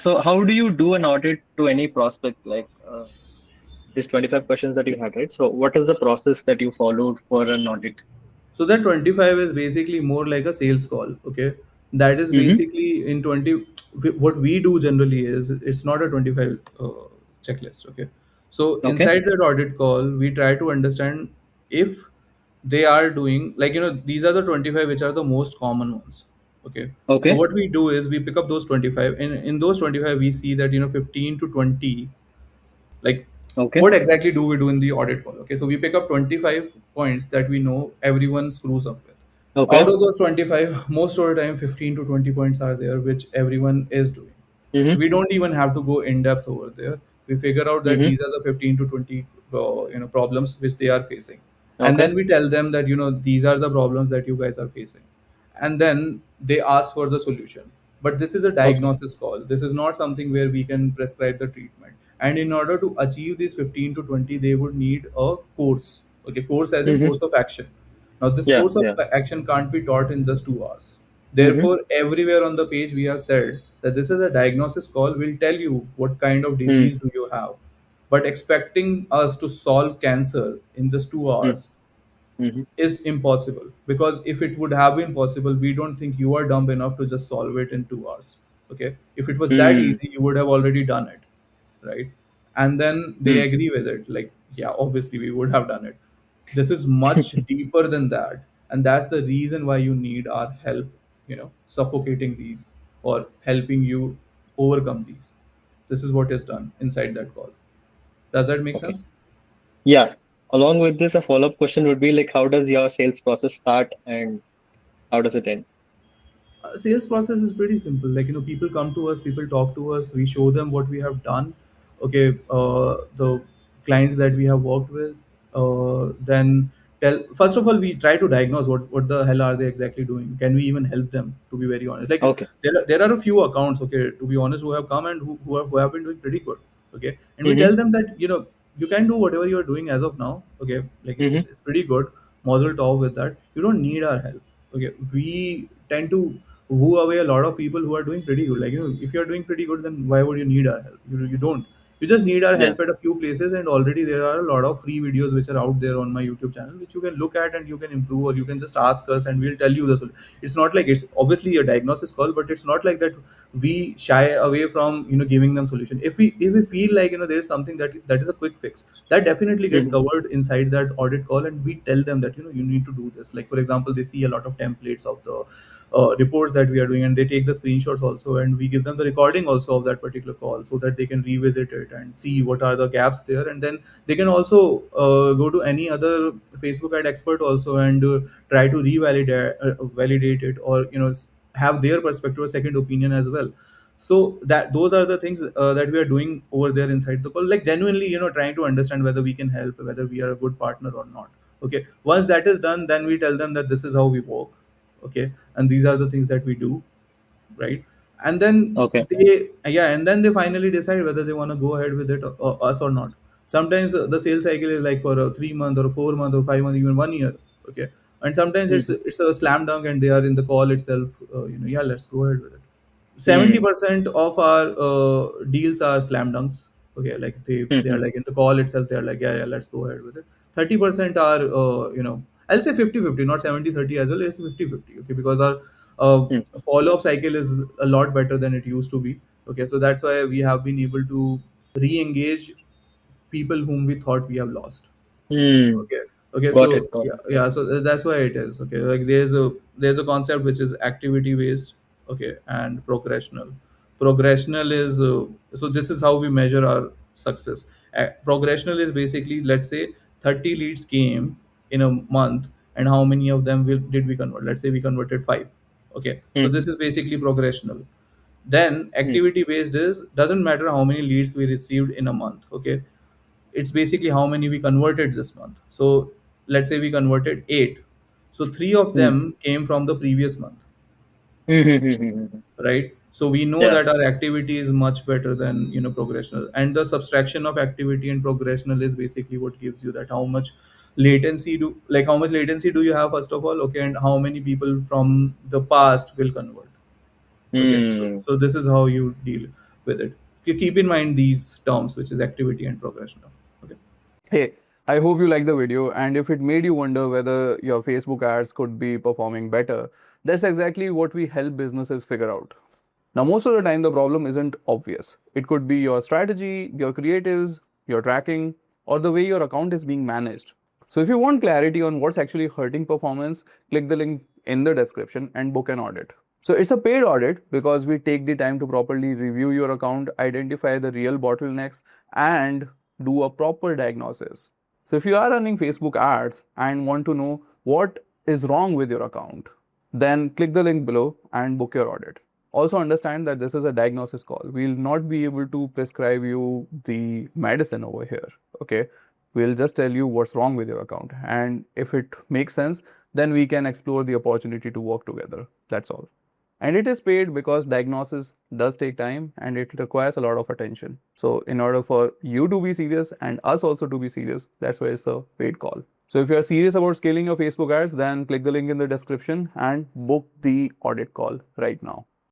So how do you do an audit to any prospect? Like these 25 questions that you had, right? So what is the process that you followed for an audit? So that 25 is basically more like a sales call. Okay, that is Mm-hmm. basically in 20. What we do generally is it's not a 25 checklist. Okay, so Okay. inside that audit call we try to understand if they are doing, like, these are the 25 which are the most common ones. Okay, so Okay. what we do is we pick up those 25, and in those 25 we see that 15 to 20, like, Okay. what exactly do we do in the audit call? Okay, so we pick up 25 points that we know everyone screws up with. Out Okay. of those 25, most of the time 15 to 20 points are there which everyone is doing. Mm-hmm. We don't even have to go in depth over there. We figure out that Mm-hmm. these are the 15 to 20 problems which they are facing, and Okay. then we tell them that these are the problems that you guys are facing, and then they ask for the solution. But this is a Okay. diagnosis call. This is not something where we can prescribe the treatment. And in order to achieve these 15 to 20, they would need a course. Okay, course as in Mm-hmm. course of action. Now, this Yeah. course of Yeah. action can't be taught in just 2 hours. Mm-hmm. Therefore, everywhere on the page we have said that this is a diagnosis call. We'll tell you what kind of disease do you have. But expecting us to solve cancer in just two Mm-hmm. hours is impossible, because if it would have been possible, we don't think you are dumb enough to just solve it in 2 hours. Okay, if it was that Mm-hmm. easy, you would have already done it, right? And then they Mm-hmm. agree with it, like, yeah, obviously we would have done it. This is much deeper than that, and that's the reason why you need our help, suffocating these or helping you overcome these. This is what is done inside that call. Does that make Okay. sense? Yeah. Along with this, a follow-up question would be like, how does your sales process start and how does it end? Sales process is pretty simple. Like, people come to us, people talk to us, we show them what we have done. Okay, the clients that we have worked with, then tell, first of all, we try to diagnose what the hell are they exactly doing. Can we even help them, to be very honest? Like, Okay. there are a few accounts, okay, to be honest, who have come and who have been doing pretty good. Okay, and we Mm-hmm. tell them that you can do whatever you are doing as of now. Okay, like, Mm-hmm. it's pretty good. Mazel tov with that. You don't need our help. Okay, we tend to woo away a lot of people who are doing pretty good. Like, if you're doing pretty good, then why would you need our help? You don't. You just need our Yeah. help at a few places, and already there are a lot of free videos which are out there on my YouTube channel, which you can look at and you can improve, or you can just ask us and we'll tell you the solution. It's not like, it's obviously a diagnosis call, but it's not like that we shy away from giving them solution. If we feel like there's something that is a quick fix, that definitely gets Mm-hmm. covered inside that audit call, and we tell them that you need to do this. Like, for example, they see a lot of templates of the reports that we are doing, and they take the screenshots also, and we give them the recording also of that particular call, so that they can revisit it and see what are the gaps there. And then they can also go to any other Facebook ad expert also, and try to revalidate validate it, or have their perspective, a second opinion as well. So that those are the things that we are doing over there inside the call, like, genuinely trying to understand whether we can help, whether we are a good partner or not. Okay, once that is done, then we tell them that this is how we work. Okay, and these are the things that we do, right? And then Okay. they finally decide whether they want to go ahead with it, or us or not. Sometimes the sales cycle is like for a 3 month or a 4 month or 5 month, even 1 year. Okay, and sometimes it's Mm-hmm. it's a slam dunk, and they are in the call itself. Yeah, let's go ahead with it. Mm-hmm. 70% of our deals are slam dunks. Okay, like, they are Mm-hmm. like in the call itself, they are like, yeah, yeah, let's go ahead with it. 30% are I'll say 50-50, not 70-30 as well. It's 50-50. Okay, because our follow-up cycle is a lot better than it used to be. Okay, so that's why we have been able to re-engage people whom we thought we have lost. Mm-hmm. Okay. Okay. Got So it. Got yeah, it. yeah. So that's why it is. Okay. Like, there's a concept which is activity based. Okay, and progressional. Progressional is so this is how we measure our success. Progressional is basically, let's say 30 leads came in a month, and how many of them did we convert? Let's say we converted five. Okay. So Mm-hmm. this is basically progressional. Then Mm-hmm. activity based is, doesn't matter how many leads we received in a month. Okay, it's basically how many we converted this month. So let's say we converted eight. So three of them came from the previous month, Mm-hmm. right? So we know Yeah. that our activity is much better than progressional, and the subtraction of activity and progressional is basically what gives you that how much latency do you have, first of all. Okay, and how many people from the past will convert. Okay, so, Mm. so this is how you deal. with it. Keep in mind these terms, which is activity and progression. Okay. Hey, I hope you liked the video, and if it made you wonder whether your Facebook ads could be performing better, that's exactly what we help businesses figure out. Now, most of the time, the problem isn't obvious. It could be your strategy, your creatives, your tracking, or the way your account is being managed. So, if you want clarity on what's actually hurting performance, click the link in the description and book an audit. So, it's a paid audit because we take the time to properly review your account, identify the real bottlenecks, and do a proper diagnosis. So, if you are running Facebook ads and want to know what is wrong with your account, then click the link below and book your audit. Also understand that this is a diagnosis call. We'll not be able to prescribe you the medicine over here. Okay. We'll just tell you what's wrong with your account. And if it makes sense, then we can explore the opportunity to work together. That's all. And it is paid because diagnosis does take time and it requires a lot of attention. So in order for you to be serious and us also to be serious, that's why it's a paid call. So if you are serious about scaling your Facebook ads, then click the link in the description and book the audit call right now.